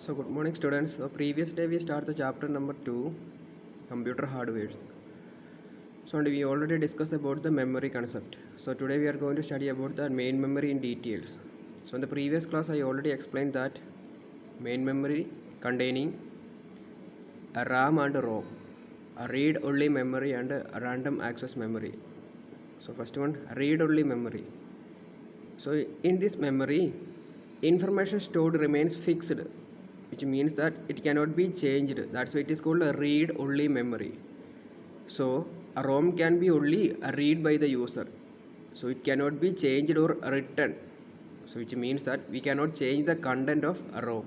So good morning students. So previous day we start the chapter number 2, computer hardwares. So and we already discussed about the memory concept. So today we are going to study about the main memory in details. So in the previous class I already explained that main memory containing a RAM and a ROM, a read-only memory and a random access memory. So first one, read-only memory. So in this memory, information stored remains fixed, which means that it cannot be changed. That's why it is called a read-only memory. So a ROM can be only read by the user. So it cannot be changed or written. So which means that we cannot change the content of a ROM.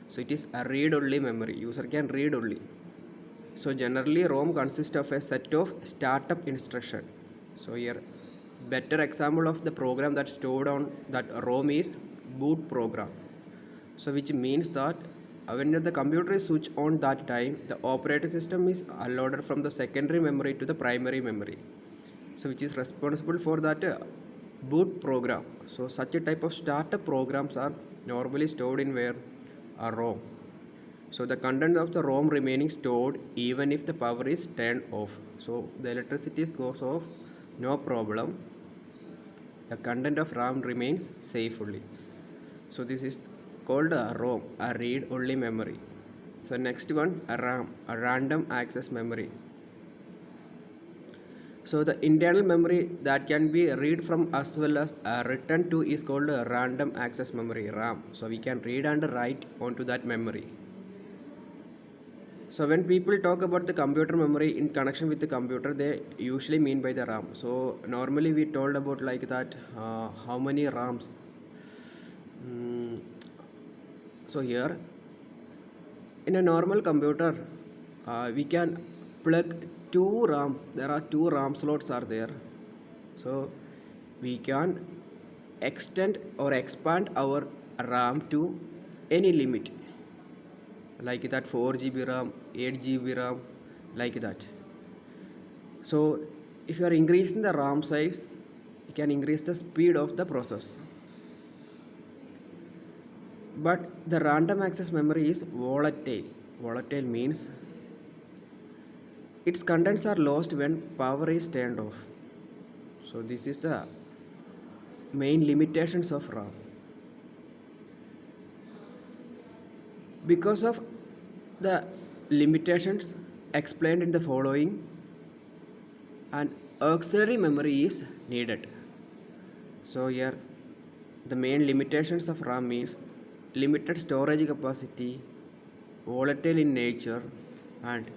So it is a read-only memory. User can read only. So generally ROM consists of a set of startup instruction. So here better example of the program that stored on that ROM is boot program. So which means that when the computer is switched on that time, the operating system is unloaded from the secondary memory to the primary memory. So which is responsible for that boot program. So such a type of startup programs are normally stored in where a ROM. So the content of the ROM remaining stored even if the power is turned off. So the electricity goes off, no problem. The content of RAM remains safe fully. So this is called a ROM, a read-only memory. So next one, a RAM, a random access memory. So the internal memory that can be read from as well as written to is called a random access memory, RAM. So we can read and write onto that memory. So when people talk about the computer memory in connection with the computer, they usually mean by the RAM. So normally we told about like that how many RAMs. So here in a normal computer we can plug two RAM. There are two RAM slots are there. So we can extend or expand our RAM to any limit like that 4 GB RAM, 8 GB RAM, like that. So if you are increasing the RAM size, you can increase the speed of the process. But the random access memory is volatile. Volatile means its contents are lost when power is turned off. So this is the main limitations of RAM. Because of the limitations explained in the following, an auxiliary memory is needed. So here the main limitations of RAM is limited storage capacity, volatile in nature, and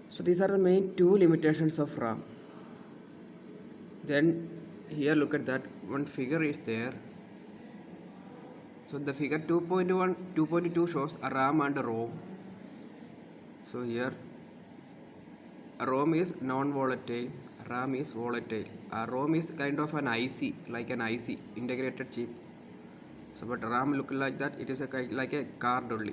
so these are the main two limitations of RAM. Then here look at that one figure is there. So the figure 2.1, 2.2 shows a RAM and a ROM. So here a ROM is non-volatile, RAM is volatile. A ROM is kind of an IC, like an IC, integrated chip. So but RAM look like that, it is a like a card only.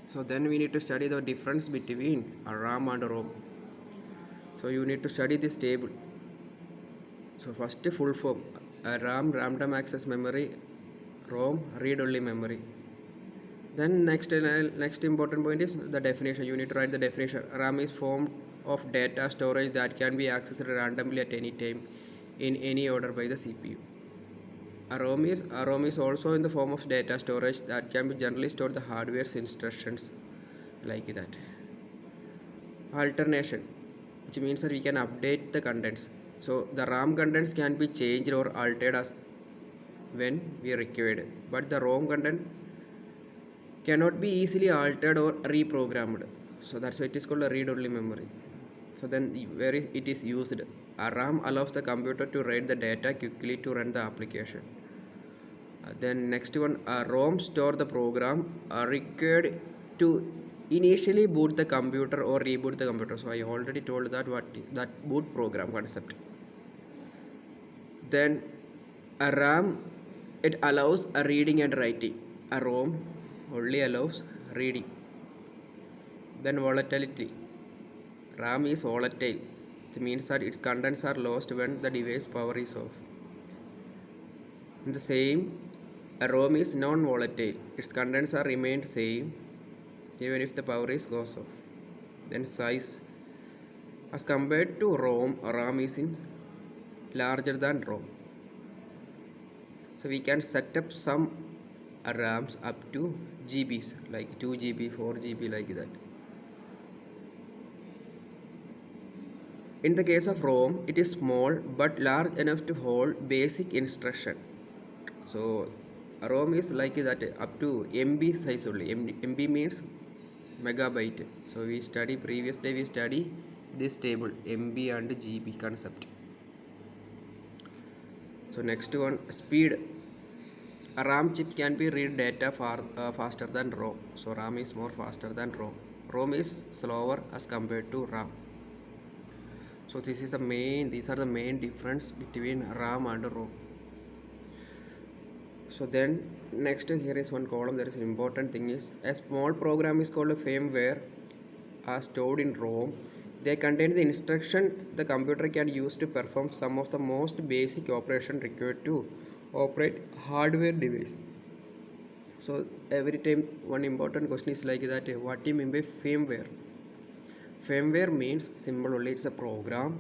So then we need to study the difference between a RAM and a ROM. So you need to study this table. So first full form, a RAM, random access memory, ROM, read-only memory. Then next important point is the definition. You need to write the definition. RAM is form of data storage that can be accessed randomly at any time in any order by the CPU. A ROM is also in the form of data storage that can be generally stored the hardware's instructions like that. Alternation, which means that we can update the contents. So the RAM contents can be changed or altered as when we required, but the ROM content cannot be easily altered or reprogrammed. So that's why it is called a read-only memory. So then where it is used, a RAM allows the computer to read the data quickly to run the application. Then next one, a ROM store the program required to initially boot the computer or reboot the computer. So I already told that what that boot program concept. Then a RAM, it allows a reading and writing. A ROM only allows reading. Then volatility, RAM is volatile. It means that its contents are lost when the device power is off. In the same, A ROM is non-volatile. Its contents are remained same even if the power is goes off. Then size, as compared to ROM, RAM is in larger than ROM. So we can set up some RAMs up to GBs like 2 GB, 4 GB like that. In the case of ROM, it is small but large enough to hold basic instruction. So ROM is like that up to MB size only. MB means megabyte. So we study previous day we study this table MB and GB concept. So next one, speed. A RAM chip can be read data faster than ROM. So RAM is more faster than ROM. ROM is slower as compared to RAM. So these are the main difference between RAM and ROM. So then next here is one column. There is an important thing is a small program is called a firmware are stored in ROM. They contain the instruction the computer can use to perform some of the most basic operation required to operate hardware device. So every time one important question is like that, what do you mean by firmware? Firmware means simple only, it's a program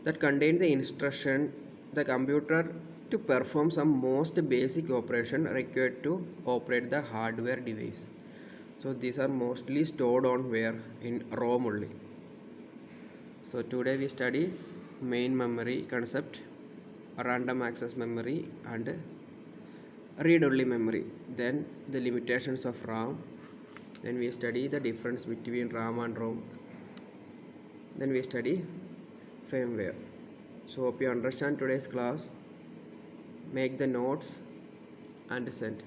that contains the instruction the computer to perform some most basic operation required to operate the hardware device. So these are mostly stored on where in ROM only. So today we study main memory concept, random access memory and read-only memory. Then the limitations of RAM. Then we study the difference between RAM and ROM. Then we study firmware. So hope you understand today's class. Make the notes and send.